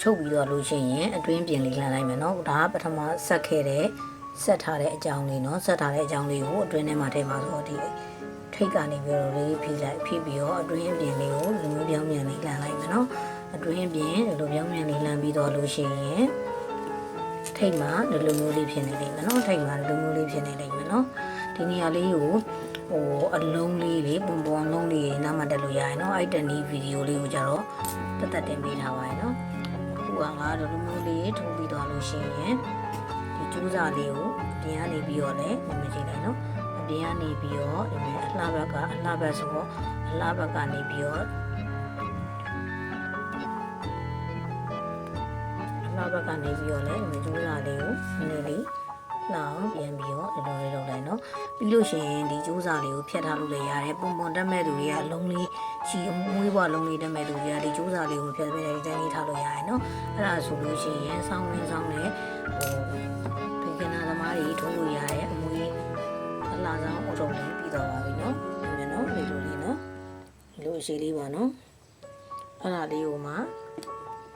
ချုပ်ပြီးတော့လို့ရှိရင်အတွင်းပြင်လေးလှန်လိုက်မယ်နော်ဒါကပထမဆက်ခဲ့တဲ့ဆက်ထားတဲ့အကြောင်းလေးနော်ဆက်ထားတဲ့အကြောင်းလေးကိုအတွင်းထဲမှာထည့်ပါဆိုတော့ဒီထိတ်ကနေပြီးတော့လေးဖိလိုက်ဖိပြီးတော့အတွင်းပြင်လေးကိုလူမျိုးပြောင်းပြန်လေးလှန်လိုက်မယ်နော်အတွင်းပြင်လူပြောင်းပြန်လေးလှန်ပြီးတော့လို့ရှိရင်ထိတ်မှာလူမျိုးလေးဖြစ်နေလိမ့်မယ်နော်ထိတ်မှာလူမျိုးလေးဖြစ်နေလိမ့်မယ်နော်ဒီနေရာလေးကိုအလုံးလေးလေပုံပုံအလုံးလေးနားမတက်လို့ရရင်နော်အဲ့တနီးဗီဒီယိုလေးကိုကြတော့တက်တင်ပေးထားပါရနော်အခုကငါတို့လူမျိုးလေးထုံးပြီးတော့လို့ရှိရင်ဒီကျူးစာလေးကိုအပြင်ကနေပြီးတော့လည်းနမကြည့်လိုက်နော်အပြင်ကနေပြီးတော့ဒီမဲ့အလှဘက်ဆိုတော့အလှဘက်ကနေပြီးတော့အလှဘက်ကနေပြီးတော့လည်းဒီကျူးစာလေးကိုနည်းနည်းလေးလောင်းပြန်ပြီးတော့ဒီလိုလေးလုပ်လိုက်နော်ပြီးလို့ရှိရင်ဒီကျိုးစာလေးကိုဖြတ်ထားလို့လည်းရတယ်ပုံပုံတက်မဲ့သူတွေကအလုံးလေးရှီမွေးဘွားလုံးလေးတက်မဲ့သူတွေကဒီကျိုးစာလေးကိုဖြတ်ပေးတယ်ဒီတိုင်းလေးထားလို့ရတယ်နော်အဲ့ဒါဆိုလို့ရှိရင်ဆောင်းနဲ့ဒီကနာသမားတွေထိုးလို့ရတယ်အမွေးအလားဆောင်အုပ်ထုံလေးပြီးတော့ပါပြီနော်ဒီမဲ့နော်ဒီလိုလေးနော်ဒီလိုအရှိလေးပါနော်အဲ့ဒါလေးကိုမှ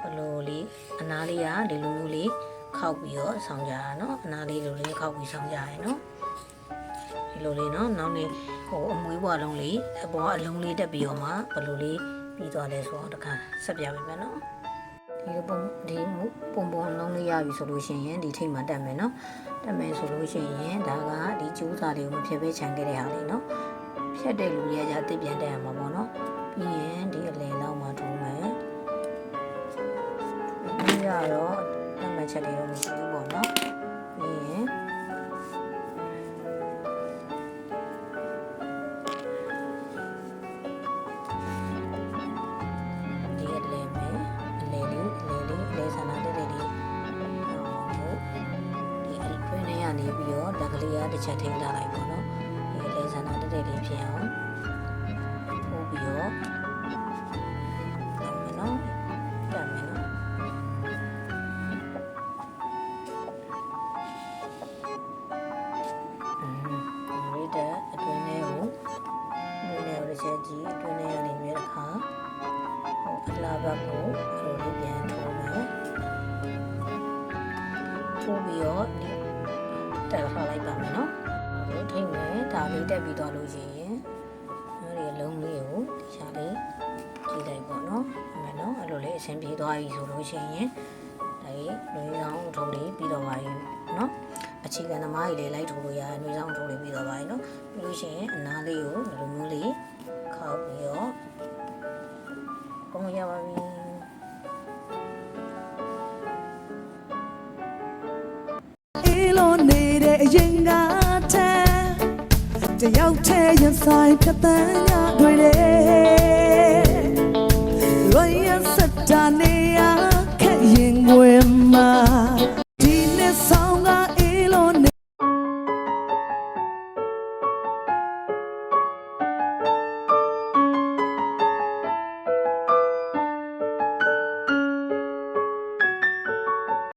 ဘလိုလေးအနားလေးကဒီလိုမျိုးလေးခောက်ပြီးတော့ဆောင်းကြရနော်အနာလေးလိုလေးခောက်ပြီးဆောင်းကြရနော်ဒီလိုလေးနော်နောက်နေအမွေးဘွားလုံးလေးအပေါ်အလုံးလေးတက်ပြီးတော့မှဘလိုလေးပြီးသွားလဲဆိုတော့တခါဆက်ပြပေးမယ်နော်ဒီပုံလုံးလေးရပြီဆိုလို့ရှိရင်ဒီထိတ်မှာတက်မယ်နော်တက်မယ်ဆိုလို့ရှိရင်ဒါကဒီကျိုးစာလေးကိုမဖြတ်ပဲခြံခဲ့တဲ့ဟာလေးနော်ဖြတ်တဲ့လူတွေကじゃအစ်ပြန်တက်ရမှာပေါ့နော်ပြီးရင်ဒီအလယ်လောက်မှာထုံးမယ်ပြီးရတော့ချက်လေးတော့မရှိဘူးပေါ့နော်ပြီးရင်ဒီအလဲမယ်အလဲဆန္ဒတဲ့လေးဒီအတွင်းထဲကနေပြီးတော့လက်ကလေးကတစ်ချက်ထိန်းထားလိုက်ပေါ့နော်ဒီအလဲဆန္ဒတဲ့လေးဖြစ်အောင်ပို့ပြီးတော့နော်တက်မယ်နော်ချက်ကြီးအတွင်းထဲကနေပြီးတော့ခါအလားဘက်ကိုလိုလေးပြန်ထိုးမယ်ထိုးပြီးတော့တက်ထားလိုက်ပါမယ်နော်ဟုတ်ထိမယ်ဒါလေးတက်ပြီးတော့လို့ရှိရင်ဒီအလုံးလေးကိုဒီချာလေးကြည့်လိုက်ပေါ့နော်ဟုတ်မယ်နော်အဲ့လိုလေးအဆင်ပြေသွားပြီဆိုလို့ရှိရင်ဒါလေးနှွေးဆောင်ထိုးလေးပြီးတော့ပါပြီနော်အခြေခံသမားကြီးလေးလိုက်ထိုးလို့ရတယ်နှွေးဆောင်ထိုးလေးပြီးတော့ပါပြီနော်ပြီးလို့ရှိရင်အနားလေးကိုဒီလိုမျိုးလေးခောက်ပြီးတော့ပုံရပါပြီအေးလို့နေတဲ့အရင်ကတည်းတယောက်တည်းရင်ဆိုင်ဖြတ်တန်းရတွေ့တယ်လွန်ရစတာနေ